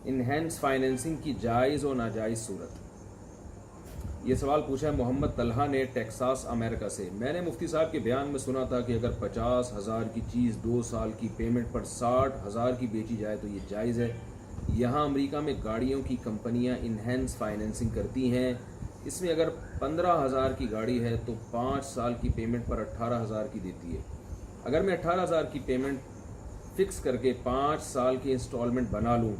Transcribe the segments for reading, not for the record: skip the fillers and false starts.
Enhance financing کی جائز و ناجائز صورت. یہ سوال پوچھا ہے محمد طلحہ نے ٹیکساس امریکہ سے. میں نے مفتی صاحب کے بیان میں سنا تھا کہ اگر 50,000 کی چیز 2 سال کی پیمنٹ پر 60,000 کی بیچی جائے تو یہ جائز ہے. یہاں امریکہ میں گاڑیوں کی کمپنیاں انہینس فائنینسنگ کرتی ہیں. اس میں اگر 15,000 کی گاڑی ہے تو 5 سال کی پیمنٹ پر 18,000 کی دیتی ہے. اگر میں 18,000 کی پیمنٹ فکس کر کے 5 سال کی انسٹالمنٹ بنا لوں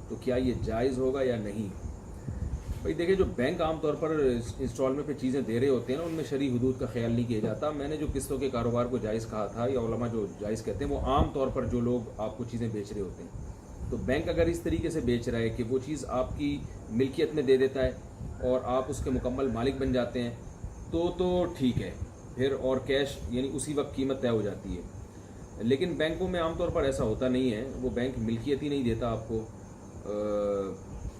تو کیا یہ جائز ہوگا یا نہیں؟ بھائی دیکھیں، جو بینک عام طور پر انسٹالمنٹ پہ چیزیں دے رہے ہوتے ہیں نا، ان میں شرعی حدود کا خیال نہیں کیا جاتا. میں نے جو قسطوں کے کاروبار کو جائز کہا تھا، یا علماء جو جائز کہتے ہیں، وہ عام طور پر جو لوگ آپ کو چیزیں بیچ رہے ہوتے ہیں، تو بینک اگر اس طریقے سے بیچ رہا ہے کہ وہ چیز آپ کی ملکیت میں دے دیتا ہے اور آپ اس کے مکمل مالک بن جاتے ہیں تو ٹھیک ہے پھر، اور کیش یعنی اسی وقت قیمت طے ہو جاتی ہے. لیکن بینکوں میں عام طور پر ایسا ہوتا نہیں ہے. وہ بینک ملکیت ہی نہیں دیتا آپ کو،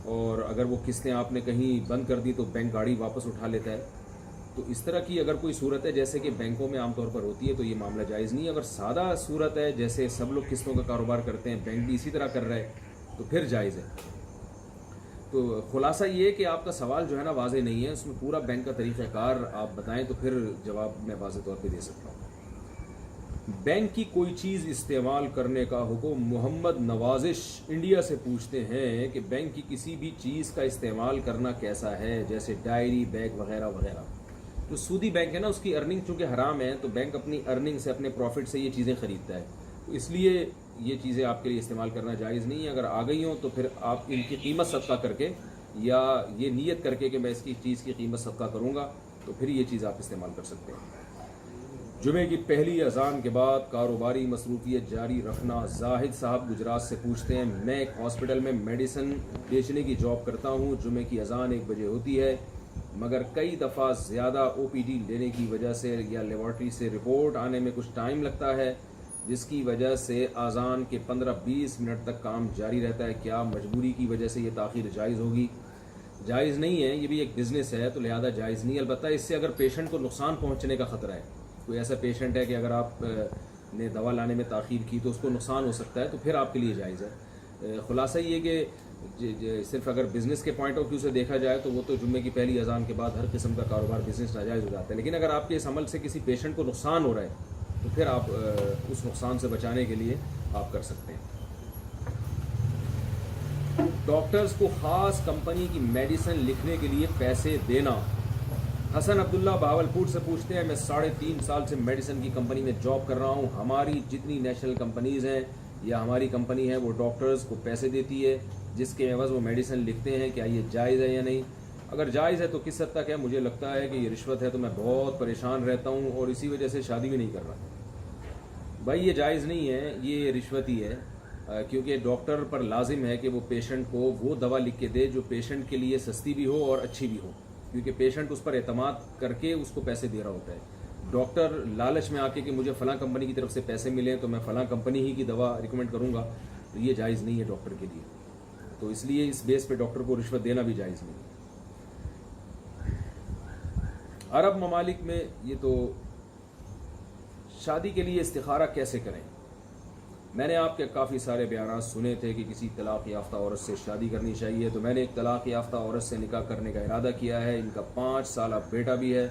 اور اگر وہ قسطیں آپ نے کہیں بند کر دی تو بینک گاڑی واپس اٹھا لیتا ہے. تو اس طرح کی اگر کوئی صورت ہے جیسے کہ بینکوں میں عام طور پر ہوتی ہے تو یہ معاملہ جائز نہیں ہے. اگر سادہ صورت ہے جیسے سب لوگ قسطوں کا کاروبار کرتے ہیں، بینک بھی اسی طرح کر رہا ہے، تو پھر جائز ہے. تو خلاصہ یہ کہ آپ کا سوال جو ہے نا واضح نہیں ہے، اس میں پورا بینک کا طریقہ کار آپ بتائیں تو پھر جواب میں واضح طور پہ دے سکتا ہوں. بینک کی کوئی چیز استعمال کرنے کا حکم. محمد نوازش انڈیا سے پوچھتے ہیں کہ بینک کی کسی بھی چیز کا استعمال کرنا کیسا ہے، جیسے ڈائری، بیگ وغیرہ وغیرہ. جو سودی بینک ہے نا، اس کی ارننگ چونکہ حرام ہے، تو بینک اپنی ارننگ سے، اپنے پروفٹ سے یہ چیزیں خریدتا ہے، تو اس لیے یہ چیزیں آپ کے لیے استعمال کرنا جائز نہیں ہے. اگر آ گئی ہوں تو پھر آپ ان کی قیمت صدقہ کر کے، یا یہ نیت کر کے کہ میں اس کی چیز کی قیمت صدقہ کروں گا، تو پھر یہ چیز آپ استعمال کر سکتے ہیں. جمعے کی پہلی اذان کے بعد کاروباری مصروفیت جاری رکھنا. زاہد صاحب گجرات سے پوچھتے ہیں میں ایک ہاسپٹل میں میڈیسن بیچنے کی جاب کرتا ہوں. جمعے کی اذان 1 بجے ہوتی ہے، مگر کئی دفعہ زیادہ او پی ڈی لینے کی وجہ سے یا لیبارٹری سے رپورٹ آنے میں کچھ ٹائم لگتا ہے، جس کی وجہ سے اذان کے 15-20 منٹ تک کام جاری رہتا ہے. کیا مجبوری کی وجہ سے یہ تاخیر جائز ہوگی؟ جائز نہیں ہے، یہ بھی ایک بزنس ہے تو لہذا جائز نہیں. البتہ اس سے اگر پیشنٹ کو نقصان پہنچنے کا خطرہ ہے، کوئی ایسا پیشنٹ ہے کہ اگر آپ نے دوا لانے میں تاخیر کی تو اس کو نقصان ہو سکتا ہے، تو پھر آپ کے لیے جائز ہے. خلاصہ یہ کہ صرف اگر بزنس کے پوائنٹ آف ویو سے دیکھا جائے تو وہ تو جمعے کی پہلی اذان کے بعد ہر قسم کا کاروبار بزنس ناجائز ہو جاتا ہے. لیکن اگر آپ کے اس عمل سے کسی پیشنٹ کو نقصان ہو رہا ہے تو پھر آپ اس نقصان سے بچانے کے لیے آپ کر سکتے ہیں. ڈاکٹرز کو خاص کمپنی کی میڈیسن لکھنے کے لیے پیسے دینا. حسن عبداللہ بہاولپور سے پوچھتے ہیں میں 3.5 سال سے میڈیسن کی کمپنی میں جاب کر رہا ہوں. ہماری جتنی نیشنل کمپنیز ہیں یا ہماری کمپنی ہے وہ ڈاکٹرز کو پیسے دیتی ہے جس کے عوض وہ میڈیسن لکھتے ہیں. کیا یہ جائز ہے یا نہیں؟ اگر جائز ہے تو کس حد تک ہے؟ مجھے لگتا ہے کہ یہ رشوت ہے، تو میں بہت پریشان رہتا ہوں اور اسی وجہ سے شادی بھی نہیں کر رہا. بھائی یہ جائز نہیں ہے، یہ رشوت ہی ہے، کیونکہ ڈاکٹر پر لازم ہے کہ وہ پیشنٹ کو وہ دوا لکھ کے دے جو پیشنٹ کے لیے سستی بھی ہو اور اچھی بھی ہو، کیونکہ پیشنٹ اس پر اعتماد کر کے اس کو پیسے دے رہا ہوتا ہے. ڈاکٹر لالچ میں آ کے کہ مجھے فلاں کمپنی کی طرف سے پیسے ملیں تو میں فلاں کمپنی ہی کی دوا ریکمنڈ کروں گا، تو یہ جائز نہیں ہے ڈاکٹر کے لیے. تو اس لیے اس بیس پہ ڈاکٹر کو رشوت دینا بھی جائز نہیں. عرب ممالک میں یہ تو شادی کے لیے استخارہ کیسے کریں؟ میں نے آپ کے کافی سارے بیانات سنے تھے کہ کسی طلاق یافتہ عورت سے شادی کرنی چاہیے، تو میں نے ایک طلاق یافتہ عورت سے نکاح کرنے کا ارادہ کیا ہے. ان کا 5 سالہ بیٹا بھی ہے.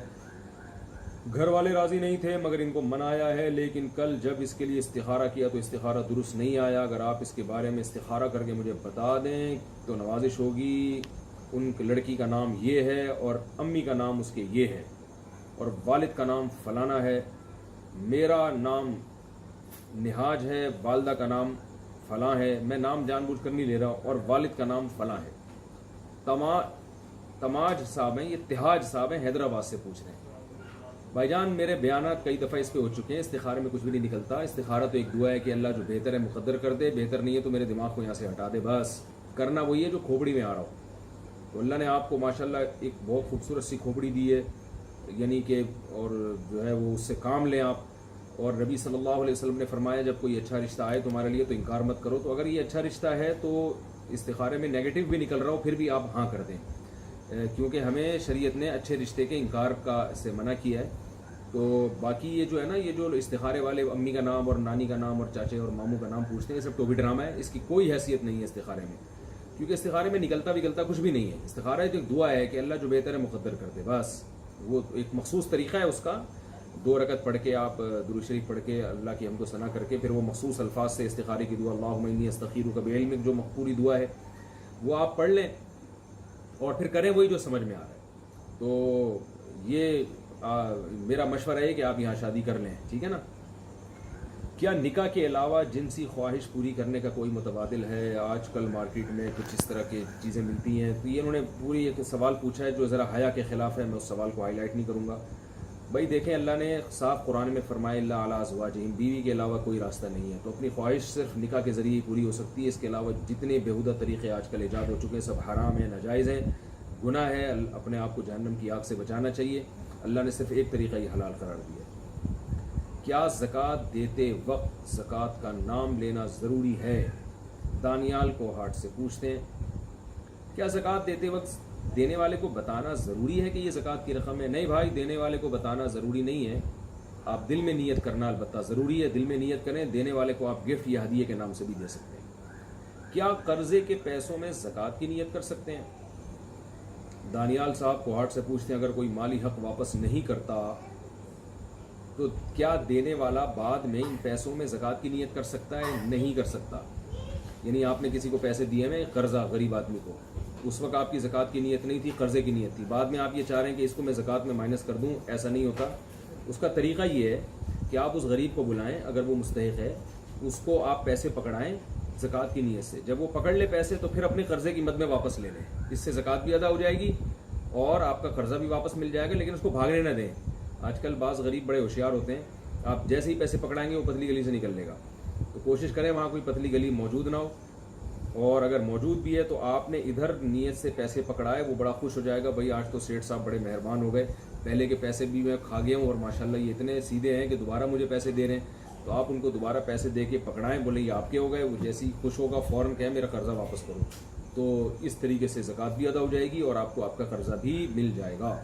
گھر والے راضی نہیں تھے مگر ان کو منایا ہے، لیکن کل جب اس کے لیے استخارہ کیا تو استخارہ درست نہیں آیا. اگر آپ اس کے بارے میں استخارہ کر کے مجھے بتا دیں تو نوازش ہوگی. ان لڑکی کا نام یہ ہے اور امی کا نام اس کے یہ ہے اور والد کا نام فلانا ہے. میرا نام نہاج ہے، والدہ کا نام فلاں ہے. میں نام جان بوجھ کر نہیں لے رہا، اور والد کا نام فلاں ہے. تماج صاحب ہیں، یہ تہاج صاحب ہیں، حیدرآباد سے پوچھ رہے ہیں. بھائی جان میرے بیانات کئی دفعہ اس پہ ہو چکے ہیں. استخارے میں کچھ بھی نہیں نکلتا. استخارہ تو ایک دعا ہے کہ اللہ جو بہتر ہے مقدر کر دے، بہتر نہیں ہے تو میرے دماغ کو یہاں سے ہٹا دے. بس کرنا وہی ہے جو کھوپڑی میں آ رہا ہو. تو اللہ نے آپ کو ماشاءاللہ ایک بہت خوبصورت سی کھوپڑی دی ہے، یعنی کہ اور جو ہے وہ اس سے کام لیں آپ. اور نبی صلی اللہ علیہ وسلم نے فرمایا جب کوئی اچھا رشتہ آئے تمہارے لیے تو انکار مت کرو. تو اگر یہ اچھا رشتہ ہے تو استخارے میں نیگیٹو بھی نکل رہا ہو پھر بھی آپ ہاں کر دیں، کیونکہ ہمیں شریعت نے اچھے رشتے کے انکار کا سے منع کیا ہے. تو باقی یہ جو ہے نا، یہ جو استخارے والے امی کا نام اور نانی کا نام اور چاچے اور ماموں کا نام پوچھتے ہیں، یہ سب ٹوبی ڈرامہ ہے. اس کی کوئی حیثیت نہیں ہے استخارے میں. کیونکہ استخارے میں نکلتا وکلتا کچھ بھی نہیں ہے. استخارہ ایک دعا ہے کہ اللہ جو بہتر ہے مقدر کر دے، بس وہ ایک مخصوص طریقہ ہے اس کا. 2 رکعت پڑھ کے آپ درود شریف پڑھ کے اللہ کی حمد و ثنا کر کے پھر وہ مخصوص الفاظ سے استخارے کی دعا اللہم انی استخیرک بعلمک جو پوری دعا ہے وہ آپ پڑھ لیں اور پھر کریں وہی جو سمجھ میں آ رہا ہے. تو یہ میرا مشورہ ہے کہ آپ یہاں شادی کر لیں، ٹھیک ہے نا. کیا نکاح کے علاوہ جنسی خواہش پوری کرنے کا کوئی متبادل ہے؟ آج کل مارکیٹ میں کچھ اس طرح کی چیزیں ملتی ہیں. تو یہ انہوں نے پوری ایک سوال پوچھا ہے جو ذرا حیا کے خلاف ہے، میں اس سوال کو ہائی لائٹ نہیں کروں گا. بھائی دیکھیں، اللہ نے صاف قرآن میں فرمایا اللہ علی ازواجہم، بیوی کے علاوہ کوئی راستہ نہیں ہے. تو اپنی خواہش صرف نکاح کے ذریعے ہی پوری ہو سکتی ہے. اس کے علاوہ جتنے بیہودہ طریقے آج کل ایجاد ہو چکے ہیں سب حرام ہیں، ناجائز ہیں، گناہ ہے. اپنے آپ کو جہنم کی آگ سے بچانا چاہیے. اللہ نے صرف ایک طریقہ ہی حلال قرار دیا. کیا زکوٰۃ دیتے وقت زکوٰۃ کا نام لینا ضروری ہے؟ دانیال کو ہاٹ سے پوچھتے ہیں. کیا زکوٰۃ دیتے وقت دینے والے کو بتانا ضروری ہے کہ یہ زکوٰۃ کی رقم ہے؟ نہیں بھائی، دینے والے کو بتانا ضروری نہیں ہے. آپ دل میں نیت کرنا البتہ ضروری ہے. دل میں نیت کریں. دینے والے کو آپ گفٹ یا ہدیے کے نام سے بھی دے سکتے ہیں. کیا قرضے کے پیسوں میں زکوٰۃ کی نیت کر سکتے ہیں؟ دانیال صاحب کو ہاٹ سے پوچھتے ہیں اگر کوئی مالی حق واپس نہیں کرتا تو کیا دینے والا بعد میں ان پیسوں میں زکوٰۃ کی نیت کر سکتا ہے؟ نہیں کر سکتا. یعنی آپ نے کسی کو پیسے دیے ہیں قرضہ، غریب آدمی کو، اس وقت آپ کی زکوٰۃ کی نیت نہیں تھی، قرضے کی نیت تھی. بعد میں آپ یہ چاہ رہے ہیں کہ اس کو میں زکوٰۃ میں مائنس کر دوں، ایسا نہیں ہوتا. اس کا طریقہ یہ ہے کہ آپ اس غریب کو بلائیں، اگر وہ مستحق ہے اس کو آپ پیسے پکڑائیں زکوٰۃ کی نیت سے. جب وہ پکڑ لے پیسے تو پھر اپنے قرضے کی مد میں واپس لے لیں. اس سے زکوٰۃ بھی ادا ہو جائے گی اور آپ کا قرضہ بھی واپس مل جائے گا. لیکن اس کو بھاگنے نہ دیں. آج کل بعض غریب بڑے ہوشیار ہوتے ہیں، آپ جیسے ہی پیسے پکڑائیں گے وہ پتلی گلی سے نکل لے گا. تو کوشش کریں وہاں کوئی پتلی گلی موجود نہ ہو، اور اگر موجود بھی ہے تو آپ نے ادھر نیت سے پیسے پکڑائے، وہ بڑا خوش ہو جائے گا. بھائی آج تو سیٹھ صاحب بڑے مہربان ہو گئے، پہلے کے پیسے بھی میں کھا گیا ہوں اور ماشاءاللہ یہ اتنے سیدھے ہیں کہ دوبارہ مجھے پیسے دے رہے ہیں. تو آپ ان کو دوبارہ پیسے دے کے پکڑائیں، بولے یہ آپ کے ہو گئے. وہ جیسے ہی خوش ہوگا فوراً کہیں میرا قرضہ واپس کرو. تو اس طریقے سے زکوٰۃ بھی ادا ہو جائے گی اور آپ کو آپ کا قرضہ بھی مل جائے گا.